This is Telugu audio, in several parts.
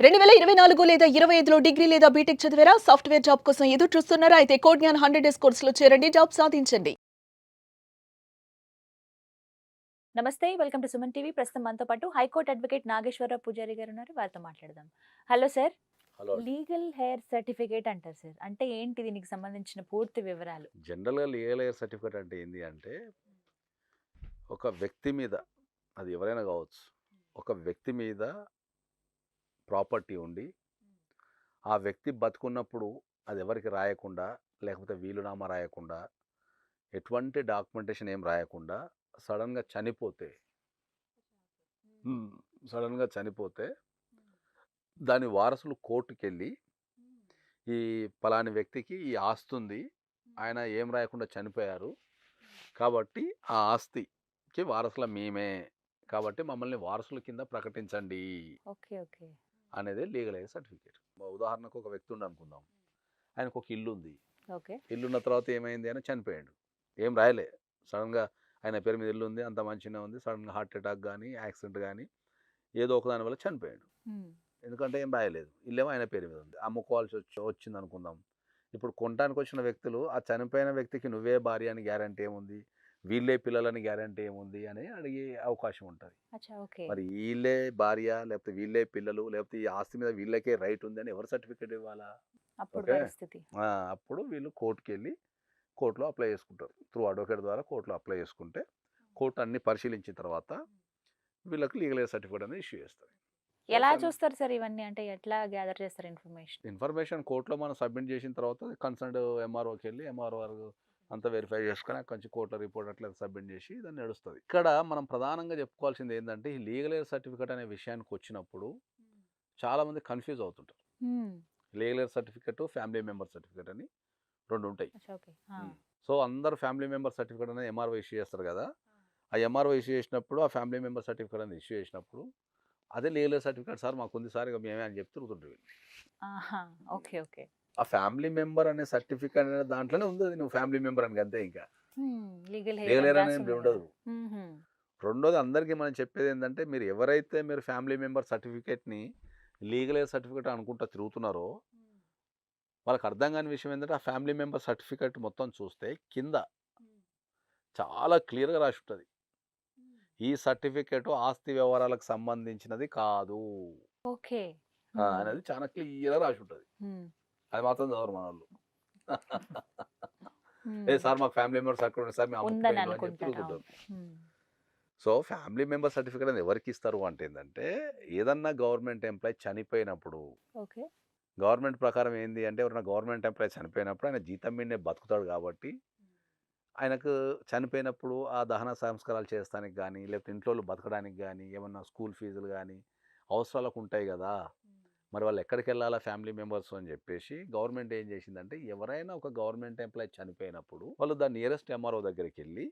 2024 లేదా 25లో డిగ్రీ లేదా బీటెక్ చదివారా? సాఫ్ట్‌వేర్ జాబ్ కోసం ఎదురు చూస్తున్నారా? అయితే కోడ్ జ్ఞాన్ 100 డేస్ కోర్సులో చేరండి. జాబ్ సాధించండి. నమస్తే. Welcome to Suman TV. ప్రస్తుతం మనతో పాటు హైకోర్టు అడ్వకేట్ నాగేశ్వరరావు పూజారి గారు ఉన్నారు. వారితో మాట్లాడదాం. Hello sir. హలో అండి. లీగల్ హెయిర్ సర్టిఫికేట్ అంటారు సార్. అంటే ఏంటి? దీనికి సంబంధించిన పూర్తి వివరాలు? జనరల్‌గా లీగల్ ఎయిర్ సర్టిఫికేట్ అంటే ఏంది అంటే, ఒక వ్యక్తి మీద, అది ఎవరైనా కావచ్చు. ఒక వ్యక్తి మీద ప్రాపర్టీ ఉండి, ఆ వ్యక్తి బతికున్నప్పుడు అది ఎవరికీ రాయకుండా, లేకపోతే వీలునామా రాయకుండా, ఎటువంటి డాక్యుమెంటేషన్ ఏం రాయకుండా సడెన్‌గా చనిపోతే హ్మ్. సడెన్‌గా చనిపోతే, దాని వారసులు కోర్టుకెళ్ళి, ఈ పలాని వ్యక్తికి ఈ ఆస్తుంది. ఆయన ఏం రాయకుండా చనిపోయారు. కాబట్టి ఆ ఆస్తికి వారసులం మేమే. కాబట్టి మమ్మల్ని వారసుల కింద ప్రకటించండి ఓకే. ఓకే. అనేది లీగల్ ఎయిడ్ సర్టిఫికేట్. ఉదాహరణకు ఒక వ్యక్తి ఉందనుకుందాం. ఆయనకు ఒక ఇల్లు ఉంది. ఓకే. ఇల్లున్న తర్వాత ఏమైంది? ఆయన చనిపోయాడు. ఏం రాయలే. సడన్‌గా ఆయన పేరు మీద ఇల్లు ఉంది. అంతా మంచిగానే ఉంది. సడన్‌గా హార్ట్ అటాక్ గానీ, యాక్సిడెంట్ గానీ ఏదో ఒక దాని వల్ల చనిపోయాడు. హ్మ్. ఎందుకంటే ఏం రాయలేదు. ఇల్లేమో ఆయన పేరు మీద ఉంది. అమ్ముకోవాల్సి వచ్చిందనుకుందాం. ఇప్పుడు కొనటానికి వచ్చిన వ్యక్తులు ఆ చనిపోయిన వ్యక్తికి నువ్వే భార్య అని గ్యారంటీ ఏముంది? వీళ్ళే పిల్లలని గ్యారంటీ ఏముంది? అని అడిగే అవకాశం ఉంటది. అచ్చా! ఓకే. మరి ఈళ్ళే భార్య, లేకపోతే వీళ్ళే పిల్లలు, లేకపోతే ఈ ఆస్తి మీద వీళ్ళకే రైట్ ఉందని ఎవరు సర్టిఫికేట్ ఇవ్వాలా? అప్పుడు ఓకే. పరిస్థితి. అప్పుడు వీళ్ళు కోర్ట్‌కెళ్ళి కోర్ట్‌లో అప్లై చేసుకుంటారు. త్రూ అడ్వకేట్ ద్వారా కోర్ట్‌లో అప్లై చేసుకుంటే, కోర్ట్ అన్ని పరిశీలించిన తర్వాత వీళ్ళకి లీగల్ ఎయిడ్ సర్టిఫికేట్ అనేది ఇష్యూ చేస్తది. ఎలా ఓకే. చూస్తారు సార్ ఇవన్నీ? అంటే ఎట్లా గ్యాదర్ చేస్తారు ఇన్ఫర్మేషన్? ఇన్ఫర్మేషన్ కోర్ట్‌లో మనం సబ్మిట్ చేసిన తర్వాత కన్సర్న్డ్ ఎంఆర్ఓకెళ్ళి ఎంఆర్ఓ వారు అంతా వెరిఫై చేసుకొని అక్కడి నుంచి కోర్ట్‌లో రిపోర్ట్ అట్లా సబ్మిట్ చేసి దాన్ని నడుస్తది. ఇక్కడ మనం ప్రధానంగా చెప్పుకోవాల్సింది ఏందంటే, ఈ లీగల్ ఎయిడ్ సర్టిఫికేట్ అనే విషయానికి వచ్చినప్పుడు చాలామంది కన్‌ఫ్యూజ్ అవుతుంటారు. హ్మ్. Legal aid certificate, family member certificate అని 2 ఉంటాయి. అచ్చా! ఓకే. ఆ! సో, అందరూ ఫ్యామిలీ మెంబర్ సర్టిఫికేట్ అనేది ఎంఆర్ఓ ఇష్యూ చేస్తారు కదా! ఆ ఎంఆర్ఓ ఇష్యూ చేసినప్పుడు, ఆ ఫ్యామిలీ మెంబర్ సర్టిఫికేట్ అనేది ఇష్యూ చేసినప్పుడు, అదే లీగల్ ఎయిడ్ సర్టిఫికేట్ సార్ మాకుంది సార్ ఇక మేమే అని చెప్పి తిరుగుతుంటారు వీళ్ళు. ఆహా! ఓకే. ఓకే. ఆ ఫ్యామిలీ మెంబర్ అనే సర్టిఫికేట్ అనే దాంట్లోనే ఉంది అది నువ్వు ఫ్యామిలీ మెంబర్ అని అంతే ఇంకా. లీగల్ హెయిర్ లీగల్ అని ఎయిర్ అనేది రాసుంది గదా! ఉండదు. హుహు. రెండోది అందరికీ మనం చెప్పేదేంటంటే మీరు ఎవరైతే మీరు ఫ్యామిలీ మెంబర్ సర్టిఫికేట్‌ని లీగల్ ఎయిర్ సర్టిఫికేట్ అనుకుంటా తిరుగుతున్నారో, వాళ్ళకి అర్థం కాని విషయం ఏంటంటే ఆ ఫ్యామిలీ మెంబర్ సర్టిఫికేట్ మొత్తం చూస్తే కింద చాలా క్లియర్‌గా రాసుంటది. ఈ సర్టిఫికేట్ ఆస్తి వ్యవహారాలకు సంబంధించినది కాదు. ఓకే. హ్మ్. అనేది చాలా క్లియర్‌గా రాసుంటది. హ్మ్. అది మాత్రం చదవరు మనోళ్ళు. ఏ హ్మ్. సార్ మాకు ఫ్యామిలీ మెంబర్ సర్టిఫికేట్ ఉంది సార్ మేము ఉందని అమ్ముకుపోయిండు అని చెప్పి అనుకుంటారు. అవును. తిరుగుతుంటారు. హ్మ్. సో, ఫ్యామిలీ మెంబర్ సర్టిఫికేట్ అనేది ఎవరికిస్తారు అంటే ఏందంటే, ఏదన్నా గవర్నమెంట్ ఎంప్లాయీ చనిపోయినప్పుడు, ఓకే. గవర్నమెంట్ ప్రకారం ఏంది అంటే ఎవరైనా గవర్నమెంట్ ఎంప్లాయీ చనిపోయినప్పుడు ఆయన జీతం మీదనే బతుకుతాడు కాబట్టి, ఆయనకు చనిపోయినప్పుడు ఆ దహన సంస్కారాలు చేస్తానికి గానీ, లేకపోతే ఇంట్లోళ్ళు బతకడానికి గానీ, ఏమన్నా స్కూల్ ఫీజులు గానీ, అవసరాలకు ఉంటాయి గదా! మరి వాళ్ళు ఎక్కడికెళ్ళాలా ఫ్యామిలీ మెంబర్స్ అని జెప్పేసి గవర్నమెంట్ ఏం జేసిందంటే, ఎవరైనా ఒక గవర్నమెంట్ ఎంప్లాయీ చనిపోయినప్పుడు, వాళ్ళు ద నియరెస్ట్ ఎంఆర్ఓ దగ్గరికెళ్ళి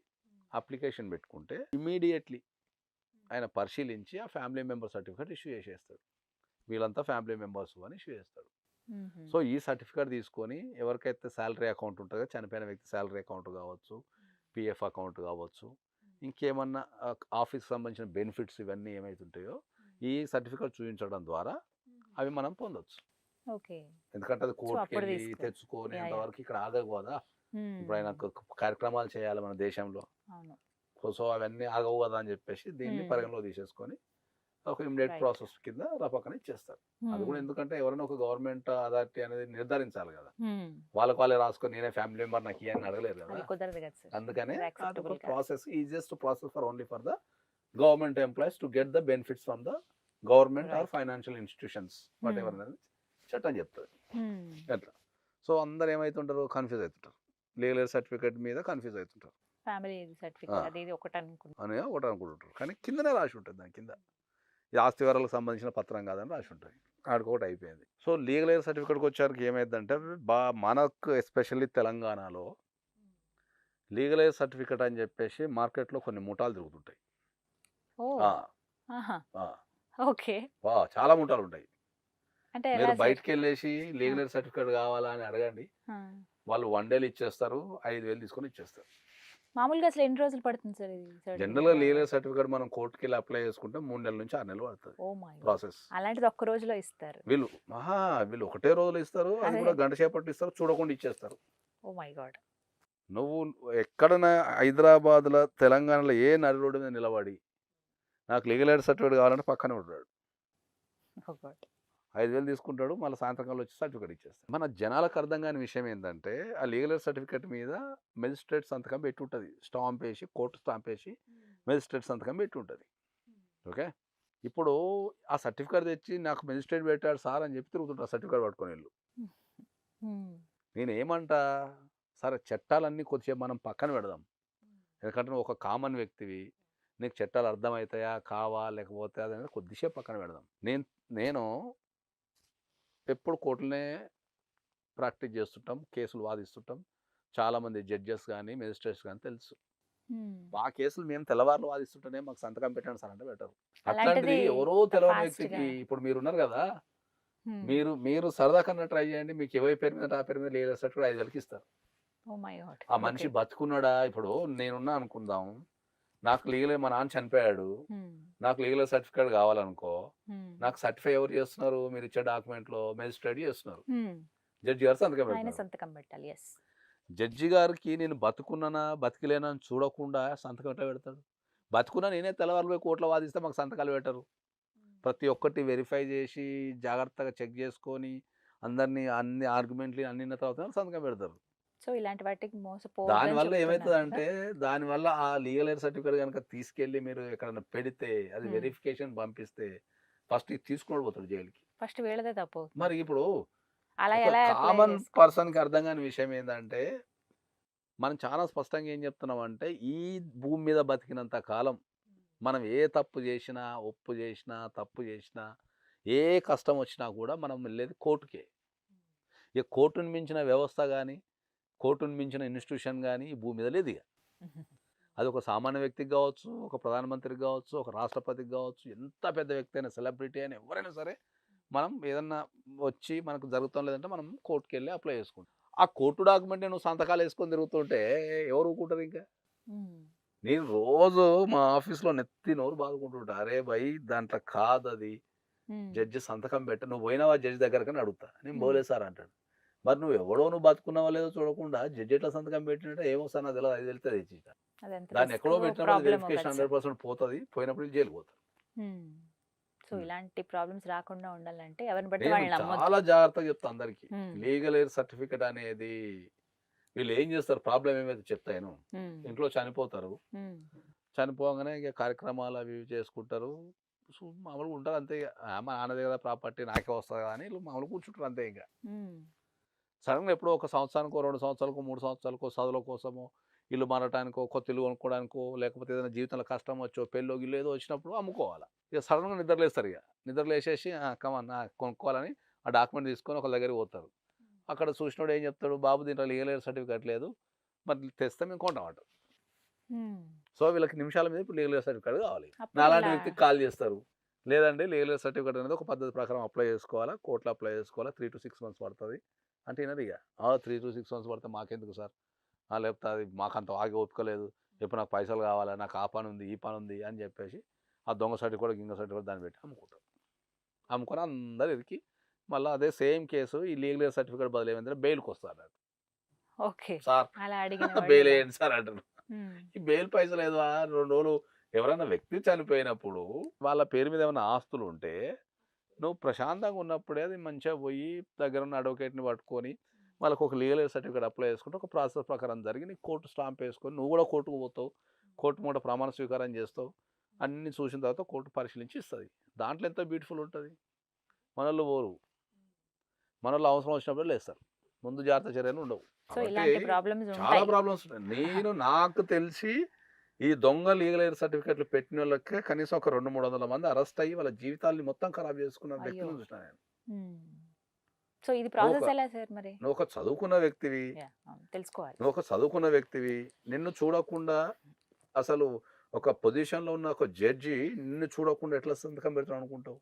అప్లికేషన్ బెట్టుకుంటే ఇమ్మీడియేట్‌లీ ఆయన పరిశీలించి ఆ ఫ్యామిలీ మెంబర్ సర్టిఫికేట్ ఇష్యూ చేసేస్తాడు. వీళ్ళంతా ఫ్యామిలీ మెంబర్స్ అని ఇష్యూ చేస్తాడు. హుహు. సో, ఈ సర్టిఫికేట్ తీసుకొని ఎవరికైతే సాలరీ అకౌంట్ ఉంటదో చనిపోయిన వ్యక్తి సాలరీ అకౌంట్ కావచ్చు, పీఎఫ్ అకౌంట్ కావచ్చు, ఇంకేమన్నా ఆఫీస్‌కి సంబంధించిన బెనిఫిట్స్ ఇవన్నీ ఏమైతే ఉంటాయో ఈ సర్టిఫికేట్ చూపించడం ద్వారా అవి మనం పొందొచ్చు. ఓకే. ఎందుకంటే అది సో, అప్పుడు కోర్ట్‌కెళ్ళి తీసుకోవాలి. తెచ్చుకునేంత యాహ్! యాహ్! వరకు ఇక్కడ ఆగవు గదా! ఇప్పుడు ఆయన హ్మ్. కార్యక్రమాలు చేయాలి మన దేశంలో. అవును. సో, అవన్నీ ఆగవు గదా! అని చెప్పేసి దీన్ని హ్మ్. పరిగణలోకి తీసేసుకొని ఒక ఇమ్మీడియేట్ రైట్. ప్రాసెస్ కింద రపకన ఇచ్చేస్తారు. అది హ్మ్. కూడా ఎందుకంటే ఎవరైనా ఒక గవర్నమెంట్ అథారిటీ అనేది నిర్ధారించాలి కదా! హ్మ్. వాళ్ళకి వాళ్ళే రాసుకొని నేనే ఫ్యామిలీ మెంబర్ నాకు ఇయ్యి అని అడగలేరు కదా! అది కుదరదు కదా సార్. అందుకనే అది అదొక యాక్సెప్టబుల్ కాదు. Process easiest process for only for the government employees to get the benefits from the government are right. Financial institutions హ్మ్. వాటెవర్ అనేది చట్టం చెప్తది. హ్మ్. అట్లా. సో, అందరూ ఏమైతుంటారు కన్‌ఫ్యూజ్ అయితుంటారు. లీగల్ సర్టిఫికేట్ మీద కన్‌ఫ్యూజ్ అయితుంటారు. ఫ్యామిలీ ఆ! సర్టిఫికేట్ అది ఇది ఒకటనుకుంటా. అని ఒకటి అనుకుంటుంటారు. కానీ కిందనే రాసి ఉంటది దాని కింద. ఇది ఆస్తి వివరాలకు సంబంధించిన పత్రం కాదని రాసి ఉంటుంది. ఆడికొకటి అయిపోయింది. సో, లీగల్ ఎయిర్ సర్టిఫికేట్‌కి వచ్చేసరికి ఏమైద్దంటే మనకు ఎస్పెషల్లీ తెలంగాణలో లీగల్ ఎయిర్ సర్టిఫికేట్ అని చెప్పేసి మార్కెట్‌లో కొన్ని ముఠాలు తిరుగుతుంటాయి. ఓహ్! ఆ! ఆహా! ఆ! ఓకే. చాలా ముఠాలుంటాయి. అంటే ఎలా మీరు సార్? బయటికెళ్ళేసి ఆ! లీగల్ ఎయిర్ సర్టిఫికేట్ కావాలా అని అడగండి. ఆ! వాళ్ళు 1 డేలో ఇచ్చేస్తారు. 5,000 తీసుకొని ఇచ్చేస్తారు. మామూలుగా అసలు ఎన్ని రోజులు పడుతుంది సార్ ఇది జనరల్గా సర్టిఫికేట్ లీగల్ సర్టిఫికేట్ మనం కోర్టుకి వెళ్ళి అప్లై చేసుకుంటే 3 నెలల నుంచి 6 నెలలు పడుతుంది ఓ మై గాడ్ ప్రాసెస్. అలాంటిది ఒక్క రోజులో ఇస్తారు వీళ్ళు వీళ్ళు ఒకటే రోజులు ఇస్తారు, అది అదే కూడా గంట సేపట్లో ఇస్తారు, చూడకుండా ఇచ్చేస్తారు. ఓ మై గాడ్ నువ్వు ఎక్కడైనా హైదరాబాద్లో తెలంగాణలో ఏ నడి రోడ్డు మీద నిలబడి నాకు లీగల్ ఎయిడ్ సర్టిఫికేట్ కావాలంటే పక్కనే ఉంటాడు, ఓ గాడ్ 5,000 తీసుకుంటాడు, మళ్ళీ సాయంత్రకాలం వచ్చి సర్టిఫికేట్ ఇచ్చేస్తాడు. మన జనాలకు అర్థం కాని విషయం ఏంటంటే ఆ లీగల్ ఎయిడ్ సర్టిఫికేట్ మీద మెజిస్ట్రేట్ సంతకం పెట్టి ఉంటుంది, స్టాంప్ వేసి కోర్టు స్టాంప్ వేసి మెజిస్ట్రేట్ సంతకం పెట్టి ఉంటుంది. ఓకే, ఇప్పుడు ఆ సర్టిఫికేట్ తెచ్చి నాకు మెజిస్ట్రేట్ పెట్టాడు సార్ అని చెప్పి తిరుగుతుంటా సర్టిఫికేట్ పట్టుకొని వెళ్ళు. నేను ఏమంటా, సరే చట్టాలన్నీ కొద్దిసేపు మనం పక్కన పెడదాం, ఎందుకంటే నువ్వు ఒక కామన్ వ్యక్తివి, నీకు చట్టాలు అర్థమవుతాయా కావా లేకపోతే అది అనేది కొద్దిసేపు పక్కన పెడదాం. నేను ఎప్పుడు కోర్టులనే ప్రాక్టీస్ చేస్తుంటాం, కేసులు వాదిస్తుంటాం, చాలామంది జడ్జెస్ కానీ మెజిస్ట్రేట్స్ కానీ తెలుసు. మా కేసులు మేము తెల్లవారులు వాదిస్తుంటేనే మాకు సంతకం పెట్టండి సార్ అంటే పెట్టరు. అట్లాంటిది అలాంటిది ఎవరో తెలియని fast వ్యక్తికి గా. ఇప్పుడు మీరు ఉన్నారు కదా, మీరు సరదా కన్నా ట్రై చేయండి, మీకు ఎవరి పేరు మీద ఆ పేరు మీద లీగల్ సర్టిఫికేట్ 5,000కి ఇస్తారు. ఓ మై గాడ్ ఆ మనిషి బతుకున్నాడా, ఇప్పుడు నేనున్నా అనుకుందాం, నాకు లీగల్ మా నాన్న చనిపోయాడు, నాకు లీగల్ సర్టిఫికేట్ కావాలనుకో, నాకు సర్టిఫై ఎవరు చేస్తున్నారు, మీరు ఇచ్చే డాక్యుమెంట్లో మెజిస్ట్రేట్ చేస్తున్నారు, జడ్జి గారు సంతకం ఆయన పెడతారు. సంతకం పెట్టాలి ఎస్ జడ్జి గారికి నేను బతుకున్నానా బతికిలేనా అని చూడకుండా సంతకం ఎట్లా పెడతాడు? బతుకున్నా నేనే తెల్లవారులు పోయి కోర్టులో వాదిస్తే మాకు సంతకాలు పెట్టరు. ప్రతి ఒక్కటి వెరిఫై చేసి జాగ్రత్తగా చెక్ చేసుకొని అందరినీ అన్ని ఆర్గ్యుమెంట్లు అన్ని తర్వాత సంతకం పెడతారు. సో ఇలాంటి వాటికి దానివల్ల ఏమవుతుందంటే మోసపోవద్దు దానివల్ల ఆ లీగల్ ఎయిడ్ సర్టిఫికేట్ కనుక తీసుకెళ్ళి మీరు ఎక్కడైనా పెడితే అది వెరిఫికేషన్ పంపిస్తే ఫస్ట్ ఇది తీసుకుని పోతాడు జైలుకి. ఫస్ట్ వీళ్ళదే తప్పు మరి ఇప్పుడు అలా ఒక ఎలా apply కామన్ చేసుకో- పర్సన్కి అర్థం కాని విషయం ఏంటంటే, మనం చాలా స్పష్టంగా ఏం చెప్తున్నాం అంటే, ఈ భూమి మీద బతికినంత కాలం మనం ఏ తప్పు చేసినా, ఒప్పు చేసినా, తప్పు చేసినా, ఏ కష్టం వచ్చినా కూడా మనం వెళ్ళేది కోర్టుకే. ఇక కోర్టును మించిన వ్యవస్థ కానీ, కోర్టును మించిన ఇన్స్టిట్యూషన్ కానీ ఈ భూమి మీద లేదు ఇక. అది ఒక సామాన్య వ్యక్తికి కావచ్చు, ఒక ప్రధానమంత్రికి కావచ్చు, ఒక రాష్ట్రపతికి కావచ్చు, ఎంత పెద్ద వ్యక్తి అయినా, సెలబ్రిటీ అయినా, ఎవరైనా సరే మనం ఏదన్నా వచ్చి మనకు జరుగుతాం లేదంటే మనం కోర్టుకి వెళ్ళి అప్లై చేసుకుంటాం. ఆ కోర్టు డాక్యుమెంట్ నువ్వు సంతకాలు వేసుకొని తిరుగుతుంటే ఎవరు ఊరుకుంటారు ఇంకా? నేను రోజు మా ఆఫీస్లో నెత్తి నోరు బాదుకుంటుంటా, అరే భయ్ దాంట్లో కాదు అది, జడ్జి సంతకం పెట్ట, నువ్వు పోయినావా జడ్జి దగ్గరకని అడుగుతా, నేను పోలేదు సార్ అంటాడు. మరి నువ్వు బతుకున్నావా లేదో చూడకుండా జడ్జి ఎట్లా సంతకం పెట్టినట్టే ఏమో సార్ నాకు తెలియదు, అది వెళ్తే తెచ్చి దాన్ని ఎక్కడో పెట్టినప్పుడు వెరిఫికేషన్ 100% పోతుంది, పోయినప్పుడు జైలు పోతారు. సో ఇలాంటి ప్రాబ్లమ్స్ రాకుండా ఉండాలంటే ఎవరిని బట్టి నేను వాళ్ళని నమ్మొద్దు చాలా జాగ్రత్తగా చెప్తా అందరికి, Hmm. లీగల్ ఎయిడ్ సర్టిఫికేట్ అనేది వీళ్ళు ఏం చేస్తారు, ప్రాబ్లం ఏమైతే చెప్తాను, ఇంట్లో చనిపోతారు, చనిపోగానే ఇక కార్యక్రమాలు అవి ఇవి చేసుకుంటారు, మామూలుగా ఉంటారు అంతే. ఇక మా నాన్నదే కదా ప్రాపర్టీ నాకే వస్తుంది కదా అని వీళ్ళు మామూలుగా కూర్చుంటారు అంతే. ఇక సడన్గా ఎప్పుడో ఒక సంవత్సరానికో 2 సంవత్సరాలకో 3 సంవత్సరాలకో చదువుల కోసమో ఇల్లు మారటానికో కొత్త ఇల్లు కొనుక్కోవడానికో లేకపోతే ఏదైనా జీవితంలో కష్టం వచ్చో పెళ్ళో గిల్లు ఏదో వచ్చినప్పుడు అమ్ముకోవాలి. ఇక సడన్గా నిద్రలేస్తారు, ఇక నిద్రలేసేసి కమాన్ కొనుక్కోవాలని ఆ డాక్యుమెంట్ తీసుకొని ఒక దగ్గరికి పోతారు. అక్కడ చూసినోడు ఏం చెప్తాడు, బాబు దీంట్లో లీగల్ ఎయిడ్ సర్టిఫికేట్ లేదు, మరి తెస్తే మేము కొంటామంట. సో వీళ్ళకి నిమిషాల మీద ఇప్పుడు లీగల్ ఎయిడ్ సర్టిఫికేట్ కావాలి. నాలాంటి వ్యక్తికి కాల్ చేస్తారు, లేదండి లీగల్ ఎయిడ్ సర్టిఫికేట్ అనేది ఒక పద్ధతి ప్రకారం అప్లై చేసుకోవాలా, కోర్టులో అప్లై చేసుకోవాలా, 3 to 6 months పడుతుంది అంటే వినరు. ఇక 3 to 6 months పడితే మాకెందుకు సార్, లేకపోతే అది మాకంత ఆగి ఒప్పుకోలేదు, ఎప్పుడు నాకు పైసలు కావాలా, నాకు ఆ పని ఉంది ఈ పని ఉంది అని చెప్పేసి ఆ దొంగ సర్టిఫికేట్ గింగ సర్టిఫికేట్ దాన్ని పెట్టి అమ్ముకుంటారు. అమ్ముకొని అందరు ఇరికి మళ్ళీ అదే సేమ్ కేసు ఈ లీగల్ ఎయిడ్ సర్టిఫికేట్ బదులు ఏమైందంటే బెయిల్కి వస్తారు. ఓకే సార్ అలా అడిగిన బెయిల్ వేయండి సార్ అంటారు. ఈ బెయిల్ పైసలు లేదు, 2 రోజులు ఎవరైనా వ్యక్తి చనిపోయినప్పుడు వాళ్ళ పేరు మీద ఏమైనా ఆస్తులు ఉంటే నువ్వు ప్రశాంతంగా ఉన్నప్పుడే అది మంచిగా పోయి దగ్గర ఉన్న అడ్వకేట్ని పట్టుకొని వాళ్ళకి ఒక లీగల్ ఎయిడ్ సర్టిఫికేట్ అప్లై చేసుకుంటే ఒక ప్రాసెస్ ప్రకారం జరిగి నీకు కోర్టు స్టాంప్ వేసుకొని నువ్వు కూడా కోర్టుకు పోతావు, కోర్టు మూట ప్రమాణ స్వీకారం చేస్తావు, అన్ని చూసిన తర్వాత కోర్టు పరిశీలించి ఇస్తుంది. దాంట్లో ఎంత బ్యూటిఫుల్ ఉంటుంది. మనోళ్ళు పోరు, మనోళ్ళు అవసరం వచ్చినప్పుడు లేస్తారు, ముందు జాగ్రత్త చర్యలు ఉండవు. సో ఇలాంటి ప్రాబ్లమ్స్ చాలా ఉంటాయి ప్రాబ్లమ్స్ ఉన్నాయి. నాకు తెలిసి ఈ దొంగ లీగల్ ఎయిడ్ సర్టిఫికేట్లు పెట్టిన వాళ్ళకే కనీసం ఒక 200-300 మంది అరెస్ట్ అయ్యి వాళ్ళ జీవితాల్ని మొత్తం ఖరాబ్ చేసుకున్న వ్యక్తులను అయ్యో. చూసిన నేను. సో ఇది ప్రాసెస్ ఒక- ఎలా సార్ మరి నువ్వు ఒక చదువుకున్న వ్యక్తివి, తెలుసుకోవాలి నువ్వు ఒక చదువుకున్న వ్యక్తివి, నిన్ను చూడకుండా అసలు ఒక పొజిషన్లో ఉన్న ఒక జడ్జి నిన్ను చూడకుండా ఎట్లా సంతకం పెడతాడు అనుకుంటావు?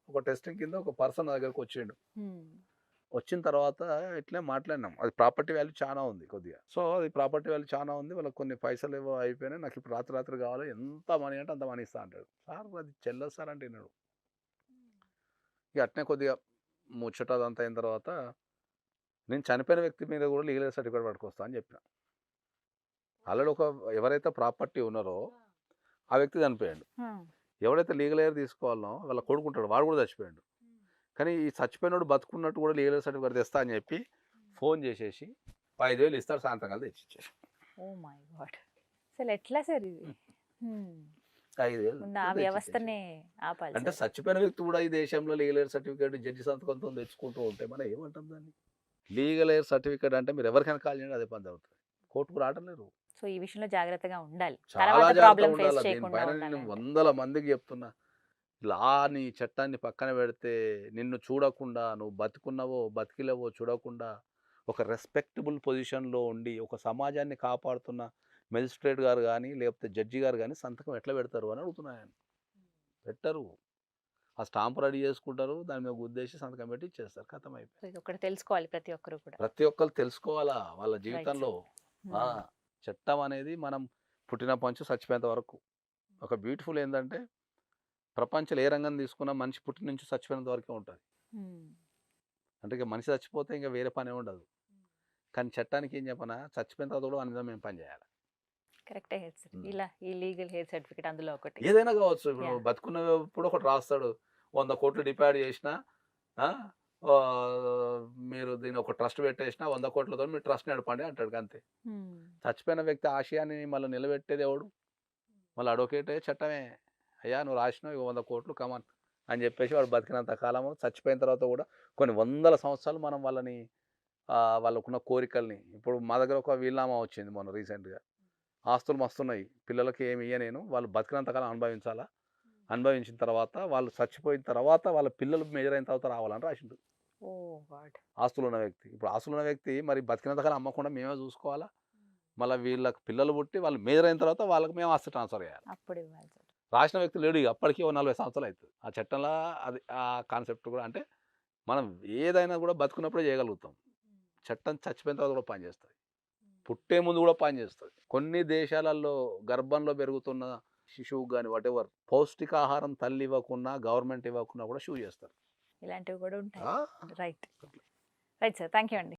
ఒక టెస్టింగ్ కింద ఒక పర్సన్ దగ్గరకు వచ్చిండు, వచ్చిన తర్వాత ఇట్లే మాట్లాడినాం. అది ప్రాపర్టీ వాల్యూ చాలా ఉంది కొద్దిగా. సో, అది ప్రాపర్టీ వాల్యూ చాలా ఉంది. వాళ్ళకి కొన్ని పైసలు ఏవో అయిపోయినాయి. నాకు ఇప్పుడు రాత్రి రాత్రి కావాలి. ఎంత మనీ అంటే అంత మనీ ఇస్తా అంటాడు. సార్ అది చెల్లదు సార్ అంటే వినడు. ఇక అట్నే కొద్దిగా ముచ్చట అదంతా అయిన తర్వాత నేను చనిపోయిన వ్యక్తి మీద కూడా లీగల్ సర్టిఫికేట్ పట్టుకొస్తా అని చెప్పిన. ఆల్రెడీ ఎవరైతే ప్రాపర్టీ ఉన్నారో ఆ వ్యక్తి చనిపోయాడు. ఎవడైతే లీగల్ ఎయిర్ తీసుకోవాలనో వాళ్ళ కొడుకుంటాడు, వాడు కూడా చచ్చిపోయాడు. కానీ ఈ చచ్చిపోయినోడు బతుకున్నట్టు కూడా లీగల్ సర్టిఫికేట్ తెస్తా అని చెప్పి ఫోన్ చేసేసి 5,000 ఇస్తాడు, సాయంత్రం కలిసి తెచ్చిచ్చేసి. ఓ మై గాడ్, అసలు ఎట్లా సార్ ఇది? 5,000 ముందు ఆ వ్యవస్థనే ఆపాలి అంటే సార్. చచ్చిపోయిన వ్యక్తి కూడా ఈ దేశంలో లీగల్ ఎయిర్ సర్టిఫికేట్ జడ్జి సంతకంతో తెచ్చుకుంటూ ఉంటే మనం ఏమంటాం దాన్ని? లీగల్ ఎయిర్ సర్టిఫికేట్ అంటే మీరు ఎవరికైనా కాల్ చేయండి అదే పని జరుగుతుంది. కోర్టుకు రావట్లేరు. సో ఈ విషయంలో జాగ్రత్తగా ఉండాలి, చాలా తర్వాత జాగ్రత్తగా ప్రాబ్లం ఫేస్ ఉండాలి. చేయకుండా దీనిపైన నేను ఉండాలంటే. వందల మందికి చెప్తున్నా. లాని చట్టాన్ని పక్కన పెడితే నిన్ను చూడకుండా నువ్వు బతుకున్నావో బతికిలేవో చూడకుండా ఒక రెస్పెక్టబుల్ పొజిషన్లో ఉండి ఒక సమాజాన్ని కాపాడుతున్న మెజిస్ట్రేట్ గారు కానీ లేకపోతే జడ్జి గారు కానీ సంతకం ఎట్లా పెడతారు అని అడుగుతున్నాను. పెట్టరు. ఆ స్టాంప్ రెడీ చేసుకుంటారు, దాని మీద గుద్దేసి సంతకం పెట్టి ఇచ్చేస్తారు, ఖతం అయిపోయింది. సో ఇది ఒకటి తెలుసుకోవాలి ప్రతి ఒక్కరు కూడా. ప్రతి ఒక్కరు తెలుసుకోవాలా వాళ్ళ జీవితంలో. ఆ, చట్టం అనేది మనం పుట్టినప్పటి నుంచి చచ్చిపోయేంత వరకు ఒక బ్యూటిఫుల్ ఏంటంటే ప్రపంచంలో ఏ రంగం తీసుకున్నా మనిషి పుట్టిన నుంచి చచ్చిపోయినంత వరకే ఉంటుంది. అంటే ఇక మనిషి చచ్చిపోతే ఇంకా వేరే పని ఉండదు. కానీ చట్టానికి ఏం చెప్పనా, చచ్చిపోయిన తర్వాత కూడా వాని మీద మేము పని చేయాలి. కరెక్టే హెయిర్ సర్టిఫికేట్, ఇలా ఈ లీగల్ హెయిర్ సర్టిఫికేట్ అందులో ఒకటి. ఏదైనా కావచ్చు. ఇప్పుడు Yeah. బతుకున్నప్పుడు ఒకటి రాస్తాడు, 100 కోట్లు డిపాజిట్ చేసినా మీరు దీన్ని ఒక ట్రస్ట్ పెట్టేసినా 100 కోట్లతో మీరు ట్రస్ట్ నడపండి అంటాడు అంతే. చచ్చిపోయిన వ్యక్తి ఆశయాన్ని మళ్ళీ నిలబెట్టేది ఎవడు? మళ్ళీ అడ్వకేటే చట్టమే. అయ్యా నువ్వు రాసినావు ఇక 100 కోట్లు కమాన్ అని చెప్పేసి వాడు బతికినంత కాలము, చచ్చిపోయిన తర్వాత కూడా కొన్ని వందల సంవత్సరాలు మనం వాళ్ళని వాళ్ళకున్న కోరికల్ని. ఇప్పుడు మా దగ్గర ఒక వీలునామా వచ్చింది మొన్న రీసెంట్గా. ఆస్తులు మస్తున్నాయి, పిల్లలకి ఏమి ఇయ్య నేను, వాళ్ళు బతికినంతకాలం అనుభవించాలా, అనుభవించిన తర్వాత వాళ్ళు చచ్చిపోయిన తర్వాత వాళ్ళ పిల్లలు మేజర్ అయిన తర్వాత రావాలని రాసిండు ఓ గాడ్. ఆస్తులు ఉన్న వ్యక్తి. ఇప్పుడు ఆస్తులు ఉన్న వ్యక్తి మరి బతికినంతకాలం అమ్మకుండా మేమే చూసుకోవాలా, మళ్ళీ వీళ్ళకి పిల్లలు పుట్టి వాళ్ళు మేజర్ అయిన తర్వాత వాళ్ళకి మేము ఆస్తి ట్రాన్స్ఫర్ చేయాలి. అప్పుడు ఇవ్వాలి సార్. రాసిన వ్యక్తి లేడు, ఇక అప్పటికి 40 సంవత్సరాలు అవుతుంది. ఆ చట్టంలో అది ఆ కాన్సెప్ట్ కూడా అంటే మనం ఏదైనా కూడా బతుకున్నప్పుడే చేయగలుగుతాం. చట్టం చచ్చిపోయిన తర్వాత కూడా పనిచేస్తుంది, పుట్టే ముందు కూడా పనిచేస్తుంది. కొన్ని దేశాలలో గర్భంలో పెరుగుతున్న శిశువు కానీ వాటెవర్ పౌష్టికాహారం తల్లి ఇవ్వకున్నా గవర్నమెంట్ ఇవ్వకున్నా కూడా షూ చేస్తారు. ఇలాంటివి కూడా ఉంటాయి. ఆ? Right right sir, thank you అండి.